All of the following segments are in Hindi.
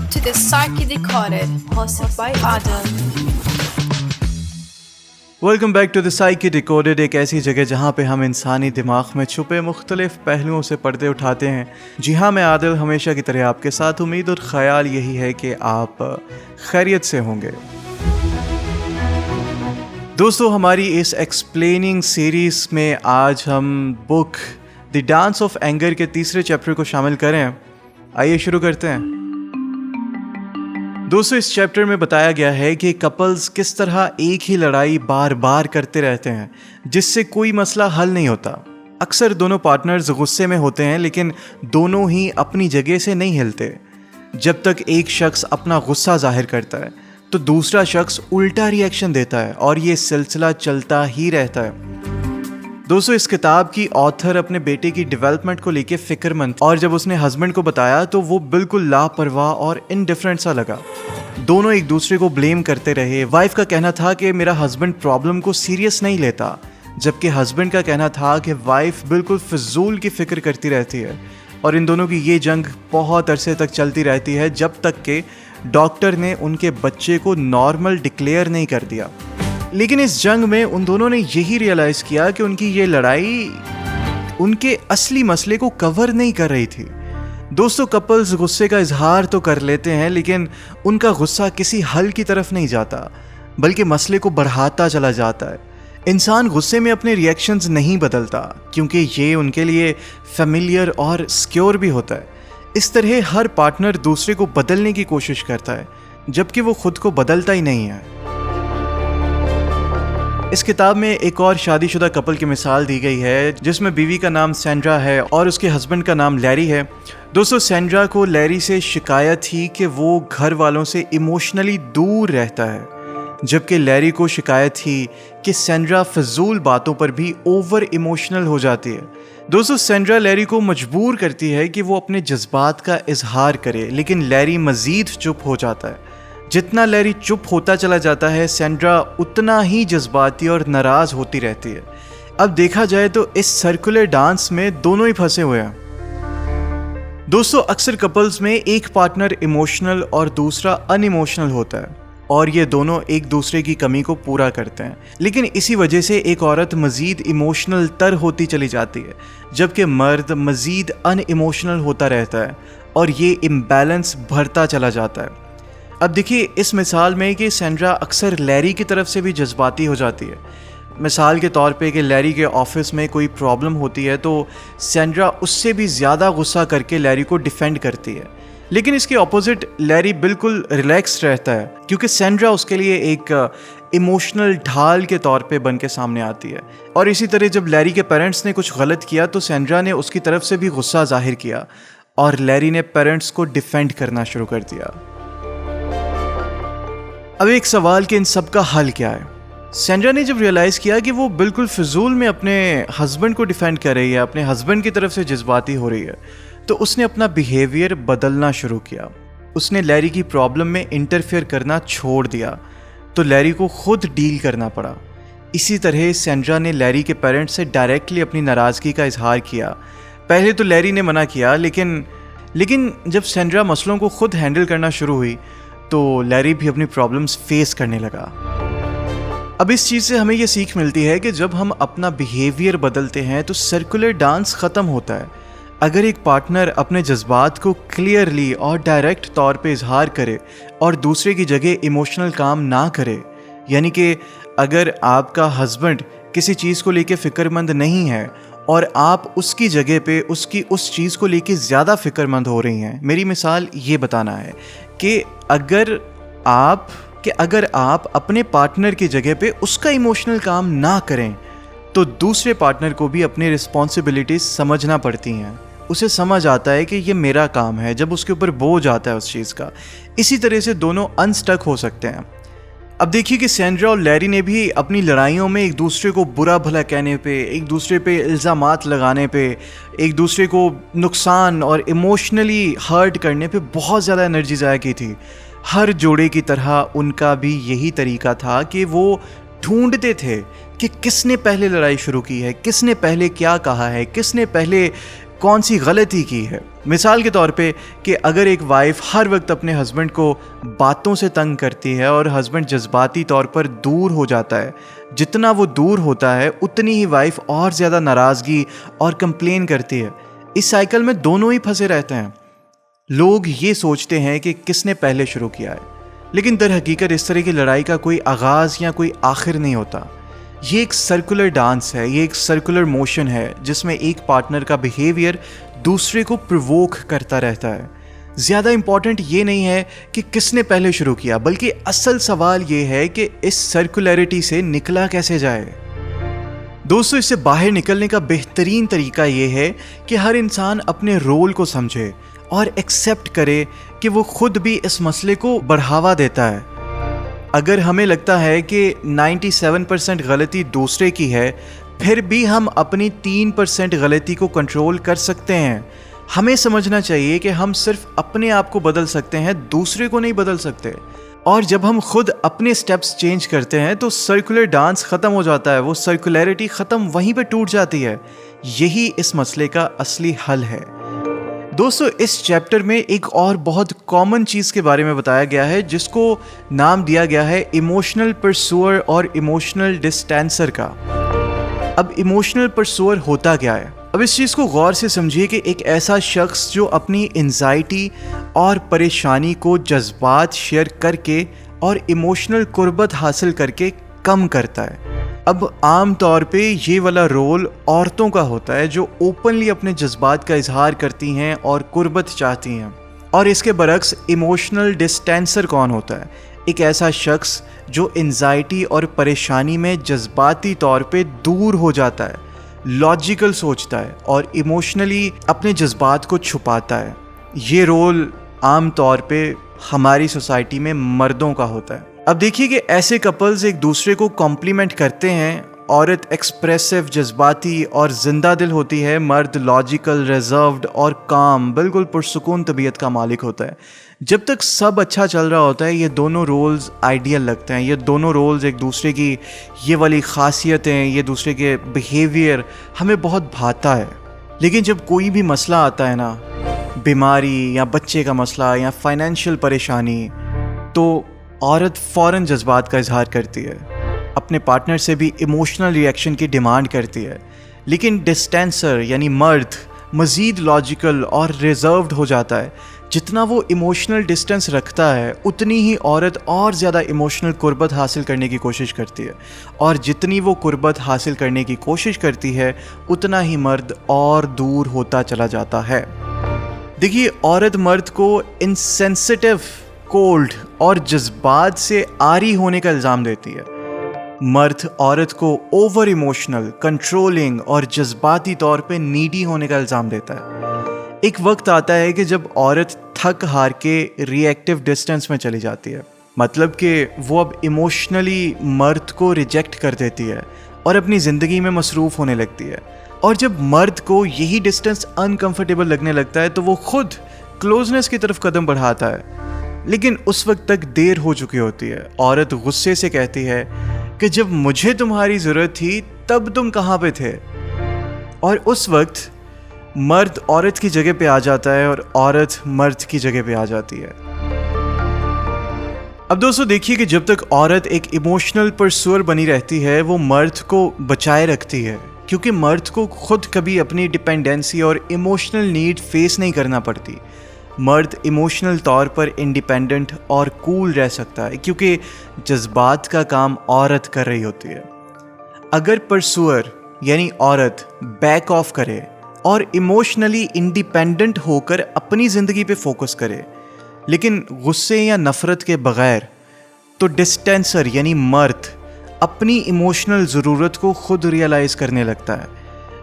to the Psyche Decoded, hosted by Adil. Welcome back to the psyche decoded, एक ऐसी जगह जहाँ पे हम इंसानी दिमाग में छुपे मुख्तलिफ पहलुओं से पर्दे उठाते हैं। जी हाँ, मैं आदिल हमेशा की तरह आपके साथ। उम्मीद और ख्याल यही है कि आप खैरियत से होंगे। दोस्तों, हमारी इस एक्सप्लेनिंग सीरीज़ में आज हम book the dance of anger के तीसरे चैप्टर को शामिल करें। आइए शुरू करते हैं। दोस्तों, इस चैप्टर में बताया गया है कि कपल्स किस तरह एक ही लड़ाई बार बार करते रहते हैं जिससे कोई मसला हल नहीं होता। अक्सर दोनों पार्टनर्स गुस्से में होते हैं लेकिन दोनों ही अपनी जगह से नहीं हिलते। जब तक एक शख्स अपना गुस्सा जाहिर करता है तो दूसरा शख्स उल्टा रिएक्शन देता है और ये सिलसिला चलता ही रहता है। दोस्तों, इस किताब की ऑथर अपने बेटे की डेवलपमेंट को लेके फिक्रमंद, और जब उसने हस्बैंड को बताया तो वो बिल्कुल लापरवाह और इनडिफरेंट सा लगा। दोनों एक दूसरे को ब्लेम करते रहे। वाइफ का कहना था कि मेरा हस्बैंड प्रॉब्लम को सीरियस नहीं लेता, जबकि हस्बैंड का कहना था कि वाइफ बिल्कुल फिजूल की फिक्र करती रहती है। और इन दोनों की ये जंग बहुत अरसे तक चलती रहती है, जब तक कि डॉक्टर ने उनके बच्चे को नॉर्मल डिक्लेयर नहीं कर दिया। लेकिन इस जंग में उन दोनों ने यही रियलाइज़ किया कि उनकी ये लड़ाई उनके असली मसले को कवर नहीं कर रही थी। दोस्तों, कपल्स गुस्से का इजहार तो कर लेते हैं लेकिन उनका गुस्सा किसी हल की तरफ नहीं जाता, बल्कि मसले को बढ़ाता चला जाता है। इंसान गुस्से में अपने रिएक्शंस नहीं बदलता क्योंकि ये उनके लिए फेमिलियर और सिक्योर भी होता है। इस तरह हर पार्टनर दूसरे को बदलने की कोशिश करता है जबकि वो खुद को बदलता ही नहीं है। इस किताब में एक और शादीशुदा कपल की मिसाल दी गई है जिसमें बीवी का नाम सैंड्रा है और उसके हस्बैंड का नाम लैरी है। दोस्तों, सैंड्रा को लैरी से शिकायत थी कि वो घर वालों से इमोशनली दूर रहता है, जबकि लैरी को शिकायत थी कि सैंड्रा फजूल बातों पर भी ओवर इमोशनल हो जाती है। दोस्तों, सैंड्रा लैरी को मजबूर करती है कि वो अपने जज्बात का इजहार करे, लेकिन लैरी मजीद चुप हो जाता है। जितना लैरी चुप होता चला जाता है, सैंड्रा उतना ही जज्बाती और नाराज होती रहती है। अब देखा जाए तो इस सर्कुलर डांस में दोनों ही फंसे हुए हैं। दोस्तों, अक्सर कपल्स में एक पार्टनर इमोशनल और दूसरा अनइमोशनल होता है और ये दोनों एक दूसरे की कमी को पूरा करते हैं, लेकिन इसी वजह से एक औरत मजीद इमोशनल तर होती चली जाती है जबकि मर्द मजीद अनइमोशनल होता रहता है और ये इम्बैलेंस बढ़ता चला जाता है। अब देखिए इस मिसाल में कि सैंड्रा अक्सर लैरी की तरफ से भी जज्बाती हो जाती है। मिसाल के तौर पे कि लैरी के ऑफिस में कोई प्रॉब्लम होती है तो सैंड्रा उससे भी ज़्यादा गुस्सा करके लैरी को डिफेंड करती है, लेकिन इसके ऑपोजिट लैरी बिल्कुल रिलैक्स रहता है क्योंकि सैंड्रा उसके लिए एक इमोशनल ढाल के तौर पे बन के सामने आती है। और इसी तरह जब लैरी के पेरेंट्स ने कुछ गलत किया तो सैंड्रा ने उसकी तरफ से भी गुस्सा जाहिर किया और लैरी ने पेरेंट्स को डिफेंड करना शुरू कर दिया। अब एक सवाल कि इन सब का हल क्या है। सैंड्रा ने जब रियलाइज़ किया कि वो बिल्कुल फिजूल में अपने हस्बैंड को डिफेंड कर रही है, अपने हस्बैंड की तरफ से जज्बाती हो रही है, तो उसने अपना बिहेवियर बदलना शुरू किया। उसने लैरी की प्रॉब्लम में इंटरफेयर करना छोड़ दिया तो लैरी को खुद डील करना पड़ा। इसी तरह सैंड्रा ने लैरी के पेरेंट्स से डायरेक्टली अपनी नाराज़गी का इजहार किया। पहले तो लैरी ने मना किया, लेकिन जब सैंड्रा मसलों को खुद हैंडल करना शुरू हुई तो लैरी भी अपनी प्रॉब्लम्स फेस करने लगा। अब इस चीज़ से हमें यह सीख मिलती है कि जब हम अपना बिहेवियर बदलते हैं तो सर्कुलर डांस ख़त्म होता है। अगर एक पार्टनर अपने जज्बात को क्लियरली और डायरेक्ट तौर पे इजहार करे और दूसरे की जगह इमोशनल काम ना करे, यानी कि अगर आपका हस्बैंड किसी चीज़ को लेके फ़िक्रमंद नहीं है और आप उसकी जगह पे उसकी उस चीज़ को लेके ज़्यादा फ़िक्रमंद हो रही हैं। मेरी मिसाल ये बताना है कि अगर आप अपने पार्टनर की जगह पे उसका इमोशनल काम ना करें तो दूसरे पार्टनर को भी अपनी रिस्पॉन्सिबिलिटीज समझना पड़ती हैं। उसे समझ आता है कि ये मेरा काम है जब उसके ऊपर बोझ आता है उस चीज़ का। इसी तरह से दोनों अनस्टक हो सकते हैं। अब देखिए कि सैंड्रा और लैरी ने भी अपनी लड़ाइयों में एक दूसरे को बुरा भला कहने पे, एक दूसरे पे इल्ज़ामात लगाने पे, एक दूसरे को नुकसान और इमोशनली हर्ट करने पे बहुत ज़्यादा एनर्जी ज़ाया की थी। हर जोड़े की तरह उनका भी यही तरीका था कि वो ढूंढते थे कि किसने पहले लड़ाई शुरू की है, किसने पहले क्या कहा है, किसने पहले कौन सी गलती की है। मिसाल के तौर पे कि अगर एक वाइफ हर वक्त अपने हस्बैंड को बातों से तंग करती है और हस्बैंड जज्बाती तौर पर दूर हो जाता है, जितना वो दूर होता है उतनी ही वाइफ और ज़्यादा नाराज़गी और कंप्लेन करती है। इस साइकिल में दोनों ही फंसे रहते हैं। लोग ये सोचते हैं कि किसने पहले शुरू किया है, लेकिन दर हकीकत इस तरह की लड़ाई का कोई आगाज़ या कोई आखिर नहीं होता। ये एक सर्कुलर डांस है, ये एक सर्कुलर मोशन है जिसमें एक पार्टनर का बिहेवियर दूसरे को प्रोवोक करता रहता है। ज़्यादा इम्पॉर्टेंट ये नहीं है कि किसने पहले शुरू किया, बल्कि असल सवाल ये है कि इस सर्कुलरिटी से निकला कैसे जाए। दोस्तों, इससे बाहर निकलने का बेहतरीन तरीका ये है कि हर इंसान अपने रोल को समझे और एक्सेप्ट करे कि वो खुद भी इस मसले को बढ़ावा देता है। अगर हमें लगता है कि 97% गलती दूसरे की है, फिर भी हम अपनी 3% गलती को कंट्रोल कर सकते हैं। हमें समझना चाहिए कि हम सिर्फ अपने आप को बदल सकते हैं, दूसरे को नहीं बदल सकते। और जब हम खुद अपने स्टेप्स चेंज करते हैं तो सर्कुलर डांस ख़त्म हो जाता है, वो सर्कुलरिटी ख़त्म वहीं पे टूट जाती है। यही इस मसले का असली हल है। दोस्तों, इस चैप्टर में एक और बहुत कॉमन चीज़ के बारे में बताया गया है जिसको नाम दिया गया है इमोशनल परसूअर और इमोशनल डिस्टेंसर का। अब इमोशनल परसूअर होता क्या है? अब इस चीज़ को गौर से समझिए कि एक ऐसा शख्स जो अपनी एंजाइटी और परेशानी को जज्बात शेयर करके और इमोशनल कुर्बत हासिल करके कम करता है। अब आम तौर पे ये वाला रोल औरतों का होता है जो ओपनली अपने जज्बात का इजहार करती हैं और कुर्बत चाहती हैं। और इसके बरक्स इमोशनल डिस्टेंसर कौन होता है? एक ऐसा शख्स जो एंजाइटी और परेशानी में जज्बाती तौर पे दूर हो जाता है, लॉजिकल सोचता है और इमोशनली अपने जज्बात को छुपाता है। ये रोल आम तौर पे हमारी सोसाइटी में मर्दों का होता है। अब देखिए कि ऐसे कपल्स एक दूसरे को कॉम्प्लीमेंट करते हैं। औरत एक्सप्रेसिव, जज्बाती और जिंदा दिल होती है, मर्द लॉजिकल, रिजर्व्ड और काम, बिल्कुल पुरसुकून तबीयत का मालिक होता है। जब तक सब अच्छा चल रहा होता है ये दोनों रोल्स आइडियल लगते हैं। ये दोनों रोल्स एक दूसरे की ये वाली खासियतें, ये दूसरे के बिहेवियर हमें बहुत भाता है। लेकिन जब कोई भी मसला आता है ना, बीमारी या बच्चे का मसला या फाइनेंशियल परेशानी, तो औरत फ़ौरन जज्बात का इजहार करती है, अपने पार्टनर से भी इमोशनल रिएक्शन की डिमांड करती है। लेकिन डिस्टेंसर यानी मर्द मज़ीद लॉजिकल और रिजर्व्ड हो जाता है। जितना वो इमोशनल डिस्टेंस रखता है उतनी ही औरत और ज़्यादा इमोशनल कुर्बत हासिल करने की कोशिश करती है, और जितनी वो कुर्बत हासिल करने की कोशिश करती है उतना ही मर्द और दूर होता चला जाता है। देखिए, औरत मर्द को इनसेंसिटिव, कोल्ड और जज्बात से आरी होने का इल्ज़ाम देती है। मर्द औरत को ओवर इमोशनल, कंट्रोलिंग और जज्बाती तौर पे नीडी होने का इल्ज़ाम देता है। एक वक्त आता है कि जब औरत थक हार के रिएक्टिव डिस्टेंस में चली जाती है, मतलब कि वो अब इमोशनली मर्द को रिजेक्ट कर देती है और अपनी ज़िंदगी में मसरूफ़ होने लगती है। और जब मर्द को यही डिस्टेंस अनकंफर्टेबल लगने लगता है तो वो खुद क्लोजनेस की तरफ कदम बढ़ाता है, लेकिन उस वक्त तक देर हो चुकी होती है। औरत गुस्से से कहती है कि जब मुझे तुम्हारी ज़रूरत थी तब तुम कहाँ पे थे। और उस वक्त मर्द औरत की जगह पे आ जाता है और औरत मर्द की जगह पे आ जाती है। अब दोस्तों देखिए कि जब तक औरत एक इमोशनल परसूअर बनी रहती है वो मर्द को बचाए रखती है, क्योंकि मर्द को खुद कभी अपनी डिपेंडेंसी और इमोशनल नीड फेस नहीं करना पड़ती। मर्द इमोशनल तौर पर इंडिपेंडेंट और कूल रह सकता है क्योंकि जज्बात का काम औरत कर रही होती है। अगर परसूअर यानी औरत बैक ऑफ करे और इमोशनली इंडिपेंडेंट होकर अपनी ज़िंदगी पे फोकस करे, लेकिन गुस्से या नफ़रत के बग़ैर, तो डिस्टेंसर यानी मर्द अपनी इमोशनल ज़रूरत को खुद रियलाइज़ करने लगता है।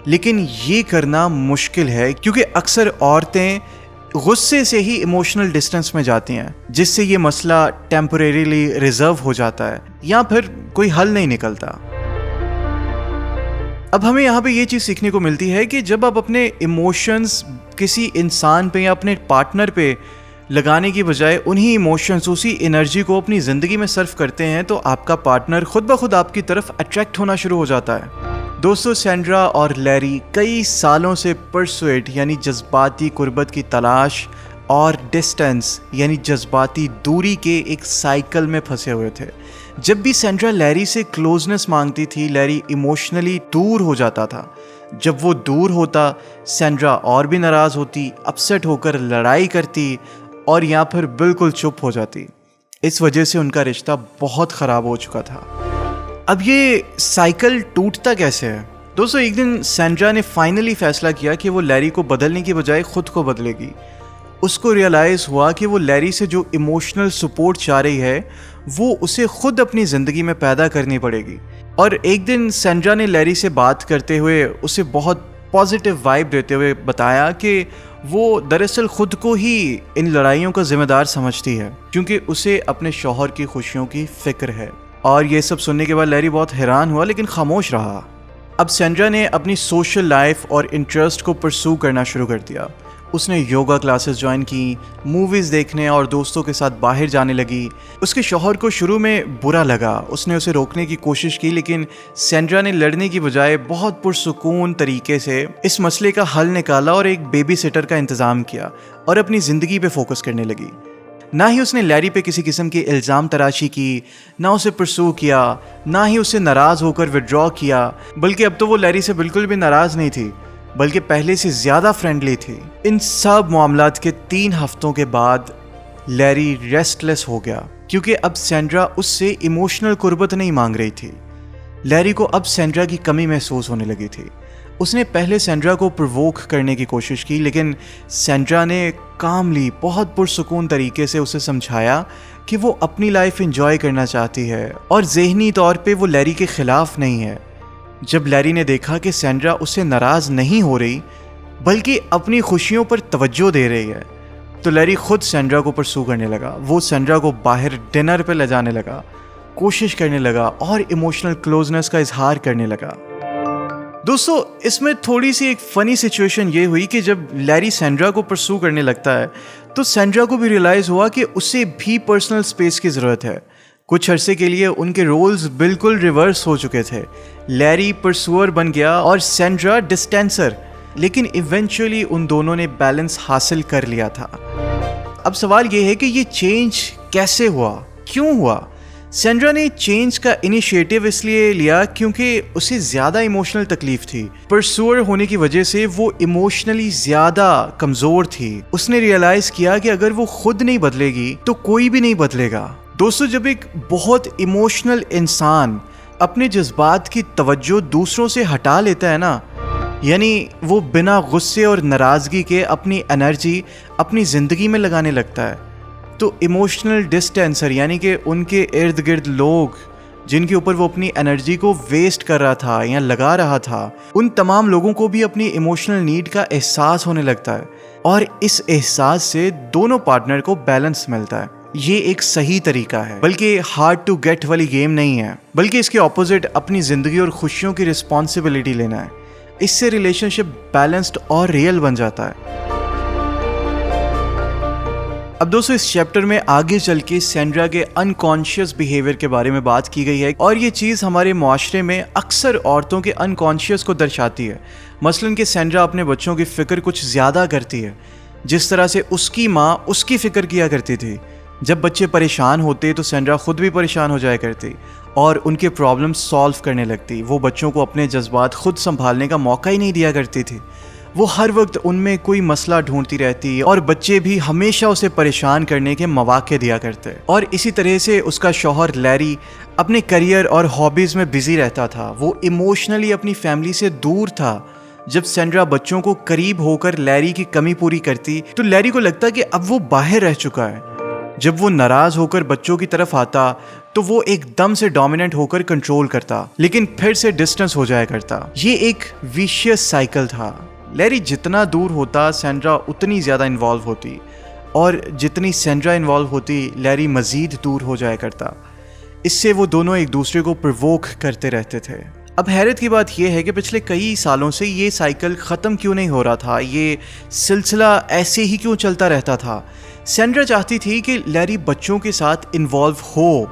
लेकिन ये करना मुश्किल है क्योंकि अक्सर औरतें गुस्से से ही इमोशनल डिस्टेंस में जाती हैं, जिससे ये मसला टेम्परेरीली रिजर्व हो जाता है या फिर कोई हल नहीं निकलता। अब हमें यहाँ पे ये चीज़ सीखने को मिलती है कि जब आप अपने इमोशंस किसी इंसान पे या अपने पार्टनर पे लगाने की बजाय उन्हीं इमोशंस, उसी एनर्जी को अपनी ज़िंदगी में सर्व करते हैं तो आपका पार्टनर खुद ब खुद आपकी तरफ अट्रैक्ट होना शुरू हो जाता है। दोस्तों सैंड्रा और लैरी कई सालों से परसुएट यानी जज्बाती कुर्बत की तलाश और डिस्टेंस यानी जज्बाती दूरी के एक साइकिल में फंसे हुए थे। जब भी सैंड्रा लैरी से क्लोजनेस मांगती थी, लैरी इमोशनली दूर हो जाता था। जब वो दूर होता, सैंड्रा और भी नाराज़ होती, अपसेट होकर लड़ाई करती और या फिर बिल्कुल चुप हो जाती। इस वजह से उनका रिश्ता बहुत ख़राब हो चुका था। अब ये साइकिल टूटता कैसे है? दोस्तों एक दिन सैंड्रा ने फाइनली फैसला किया कि वो लैरी को बदलने की बजाय खुद को बदलेगी। उसको रियलाइज़ हुआ कि वो लैरी से जो इमोशनल सपोर्ट चाह रही है वो उसे खुद अपनी ज़िंदगी में पैदा करनी पड़ेगी। और एक दिन सैंड्रा ने लैरी से बात करते हुए उसे बहुत पॉजिटिव वाइब देते हुए बताया कि वो दरअसल खुद को ही इन लड़ाइयों का जिम्मेदार समझती है, क्योंकि उसे अपने शौहर की खुशियों की फिक्र है। और ये सब सुनने के बाद लैरी बहुत हैरान हुआ लेकिन खामोश रहा। अब सैंड्रा ने अपनी सोशल लाइफ और इंटरेस्ट को परस्यू करना शुरू कर दिया। उसने योगा क्लासेस ज्वाइन की, मूवीज़ देखने और दोस्तों के साथ बाहर जाने लगी। उसके शौहर को शुरू में बुरा लगा, उसने उसे रोकने की कोशिश की, लेकिन सैंड्रा ने लड़ने की बजाय बहुत पुरसुकून तरीके से इस मसले का हल निकाला और एक बेबी सिटर का इंतज़ाम किया और अपनी ज़िंदगी पे फोकस करने लगी। ना ही उसने लैरी पे किसी किस्म की इल्ज़ाम तराशी की, ना उसे परस्यू किया, ना ही उससे नाराज़ होकर विड्रॉ किया। बल्कि अब तो वो लैरी से बिल्कुल भी नाराज़ नहीं थी, बल्कि पहले से ज़्यादा फ्रेंडली थी। इन सब मामलात के 3 हफ्तों के बाद लैरी रेस्टलेस हो गया, क्योंकि अब सैंड्रा उससे इमोशनल कुर्बत नहीं मांग रही थी। लैरी को अब सैंड्रा की कमी महसूस होने लगी थी। उसने पहले सैंड्रा को प्रोवोक करने की कोशिश की, लेकिन सैंड्रा ने कामली बहुत पुरसुकून तरीके से उसे समझाया कि वो अपनी लाइफ एंजॉय करना चाहती है और ज़हनी तौर पे वो लैरी के ख़िलाफ़ नहीं है। जब लैरी ने देखा कि सैंड्रा उससे नाराज़ नहीं हो रही बल्कि अपनी खुशियों पर तवज्जो दे रही है, तो लैरी खुद सैंड्रा को परस्यू करने लगा। वो सैंड्रा को बाहर डिनर पे ले जाने लगा, कोशिश करने लगा और इमोशनल क्लोजनेस का इजहार करने लगा। दोस्तों इसमें थोड़ी सी एक फ़नी सिचुएशन ये हुई कि जब लैरी सैंड्रा को परस्यू करने लगता है तो सैंड्रा को भी रियलाइज़ हुआ कि उसे भी पर्सनल स्पेस की ज़रूरत है। कुछ अरसे के लिए उनके रोल्स बिल्कुल रिवर्स हो चुके थे। लैरी परस्यूअर बन गया और सैंड्रा डिस्टेंसर, लेकिन इवेंचुअली उन दोनों ने बैलेंस हासिल कर लिया था। अब सवाल ये है कि ये चेंज कैसे हुआ, क्यों हुआ? सैंड्रा ने चेंज का इनिशिएटिव इसलिए लिया क्योंकि उसे ज़्यादा इमोशनल तकलीफ थी। परस्यूअर होने की वजह से वो इमोशनली ज़्यादा कमज़ोर थी। उसने रियलाइज़ किया कि अगर वो खुद नहीं बदलेगी तो कोई भी नहीं बदलेगा। दोस्तों जब एक बहुत इमोशनल इंसान अपने जज्बात की तवज्जो दूसरों से हटा लेता है ना, यानी वो बिना गुस्से और नाराज़गी के अपनी एनर्जी अपनी ज़िंदगी में लगाने लगता है, तो इमोशनल डिस्टेंसर यानी कि उनके इर्द गिर्द लोग जिनके ऊपर वो अपनी एनर्जी को वेस्ट कर रहा था या लगा रहा था, उन तमाम लोगों को भी अपनी इमोशनल नीड का एहसास होने लगता है और इस एहसास से दोनों पार्टनर को बैलेंस मिलता है। ये एक सही तरीका है, बल्कि हार्ड टू गेट वाली गेम नहीं है, बल्कि इसके ऑपोजिट अपनी ज़िंदगी और खुशियों की रिस्पॉन्सिबिलिटी लेना है। इससे रिलेशनशिप बैलेंस्ड और रियल बन जाता है। अब दोस्तों इस चैप्टर में आगे चल के सैंड्रा के अनकॉन्शियस बिहेवियर के बारे में बात की गई है और ये चीज़ हमारे माशरे में अक्सर औरतों के अनकॉन्शियस को दर्शाती है। मसलन कि सैंड्रा अपने बच्चों की फ़िक्र कुछ ज़्यादा करती है, जिस तरह से उसकी माँ उसकी फ़िक्र किया करती थी। जब बच्चे परेशान होते तो सैंड्रा खुद भी परेशान हो जाया करती और उनके प्रॉब्लम सॉल्व करने लगती। वो बच्चों को अपने जज्बात खुद संभालने का मौका ही नहीं दिया करती थी। वो हर वक्त उनमें कोई मसला ढूंढती रहती और बच्चे भी हमेशा उसे परेशान करने के मौके दिया करते। और इसी तरह से उसका शौहर लैरी अपने करियर और हॉबीज़ में बिजी रहता था। वो इमोशनली अपनी फैमिली से दूर था। जब सैंड्रा बच्चों को करीब होकर लैरी की कमी पूरी करती तो लैरी को लगता कि अब वो बाहर रह चुका है। जब वो नाराज़ होकर बच्चों की तरफ आता तो वो एकदम से डोमिनेंट होकर कंट्रोल करता, लेकिन फिर से डिस्टेंस हो जाया करता। ये एक विशियस साइकिल था। लैरी जितना दूर होता सैंड्रा उतनी ज़्यादा इन्वॉल्व होती और जितनी सैंड्रा इन्वॉल्व होती लैरी मज़ीद दूर हो जाया करता। इससे वो दोनों एक दूसरे को प्रोवोक करते रहते थे। अब हैरत की बात यह है कि पिछले कई सालों से ये साइकिल ख़त्म क्यों नहीं हो रहा था, ये सिलसिला ऐसे ही क्यों चलता रहता था। सैंड्रा चाहती थी कि लैरी बच्चों के साथ इन्वॉल्व हो,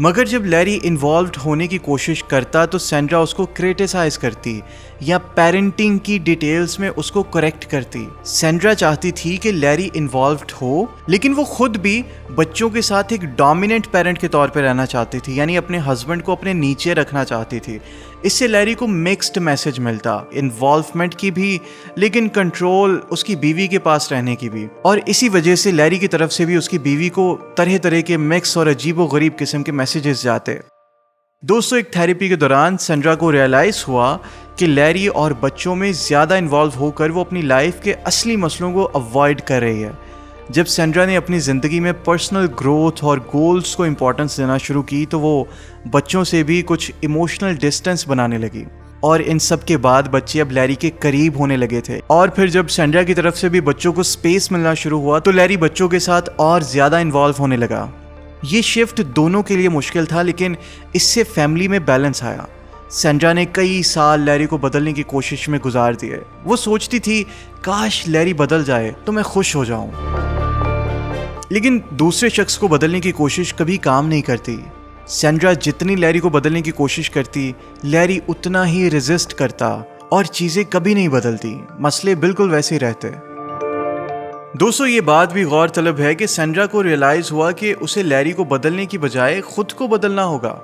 मगर जब लैरी इन्वॉल्व्ड होने की कोशिश करता तो सैंड्रा उसको क्रिटिसाइज करती या पेरेंटिंग की डिटेल्स में उसको करेक्ट करती। सैंड्रा चाहती थी कि लैरी इन्वॉल्व्ड हो, लेकिन वो खुद भी बच्चों के साथ एक डोमिनेंट पेरेंट के तौर पर रहना चाहती थी, यानी अपने हस्बैंड को अपने नीचे रखना चाहती थी। इससे लैरी को मिक्स्ड मैसेज मिलता, इन्वॉल्वमेंट की भी लेकिन कंट्रोल उसकी बीवी के पास रहने की भी। और इसी वजह से लैरी की तरफ से भी उसकी बीवी को तरह तरह के मिक्स और अजीबोगरीब किस्म के मैसेजेस जाते। दोस्तों, एक थेरेपी के दौरान सैंड्रा को रियलाइज हुआ कि लैरी और बच्चों में ज़्यादा इन्वॉल्व होकर वो अपनी लाइफ के असली मसलों को अवॉइड कर रही है। जब सैंड्रा ने अपनी ज़िंदगी में पर्सनल ग्रोथ और गोल्स को इम्पोर्टेंस देना शुरू की तो वो बच्चों से भी कुछ इमोशनल डिस्टेंस बनाने लगी। और इन सब के बाद बच्चे अब लैरी के करीब होने लगे थे। और फिर जब सैंड्रा की तरफ से भी बच्चों को स्पेस मिलना शुरू हुआ तो लैरी बच्चों के साथ और ज़्यादा इन्वॉल्व होने लगा। ये शिफ्ट दोनों के लिए मुश्किल था, लेकिन इससे फैमिली में बैलेंस आया। सैंड्रा ने कई साल लैरी को बदलने की कोशिश में गुजार दिए। वो सोचती थी काश लैरी बदल जाए तो मैं खुश हो जाऊं, लेकिन दूसरे शख्स को बदलने की कोशिश कभी काम नहीं करती। सैंड्रा जितनी लैरी को बदलने की कोशिश करती, लैरी उतना ही रेजिस्ट करता और चीज़ें कभी नहीं बदलती, मसले बिल्कुल वैसे ही रहते। दोस्तों, ये बात भी गौर तलब है कि सैंड्रा को रियलाइज़ हुआ कि उसे लैरी को बदलने की बजाय खुद को बदलना होगा।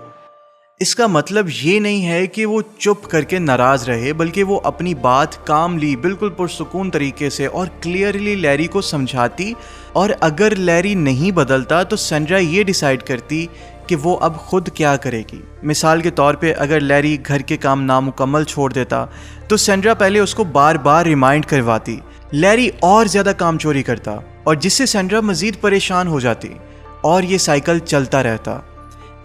इसका मतलब ये नहीं है कि वो चुप करके नाराज़ रहे, बल्कि वो अपनी बात कामली, बिल्कुल पुरसुकून तरीके से और क्लियरली लैरी को समझाती। और अगर लैरी नहीं बदलता तो सैंड्रा ये डिसाइड करती कि वो अब खुद क्या करेगी। मिसाल के तौर पे अगर लैरी घर के काम नामुकम्मल छोड़ देता तो सैंड्रा पहले उसको बार बार रिमाइंड करवाती। लैरी और ज़्यादा काम चोरी करता और जिससे सैंड्रा मज़ीद परेशान हो जाती और ये साइकिल चलता रहता।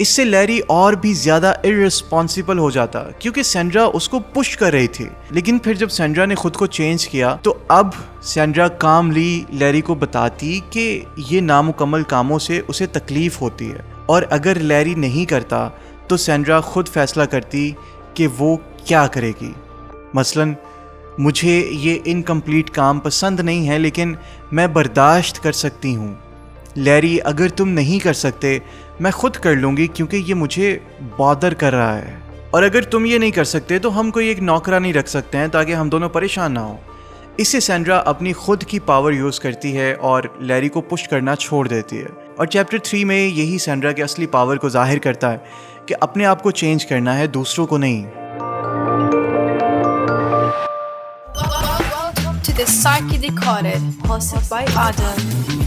इससे लैरी और भी ज़्यादा इर्रेस्पॉन्सिबल हो जाता क्योंकि सैंड्रा उसको पुश कर रही थी। लेकिन फिर जब सैंड्रा ने खुद को चेंज किया तो अब सैंड्रा कामली लैरी को बताती कि ये नामुकम्मल कामों से उसे तकलीफ़ होती है, और अगर लैरी नहीं करता तो सैंड्रा खुद फैसला करती कि वो क्या करेगी। मसलन, मुझे ये इनकम्प्लीट काम पसंद नहीं है लेकिन मैं बर्दाश्त कर सकती हूँ। लैरी, अगर तुम नहीं कर सकते मैं खुद कर लूँगी क्योंकि ये मुझे बॉदर कर रहा है। और अगर तुम ये नहीं कर सकते तो हम कोई एक नौकरानी रख सकते हैं ताकि हम दोनों परेशान ना हो। इससे सैंड्रा अपनी खुद की पावर यूज़ करती है और लैरी को पुश करना छोड़ देती है। और चैप्टर 3 में यही सैंड्रा की असली पावर को जाहिर करता है कि अपने आप को चेंज करना है, दूसरों को नहीं। To the Psyche Decoded, hosted by Adam.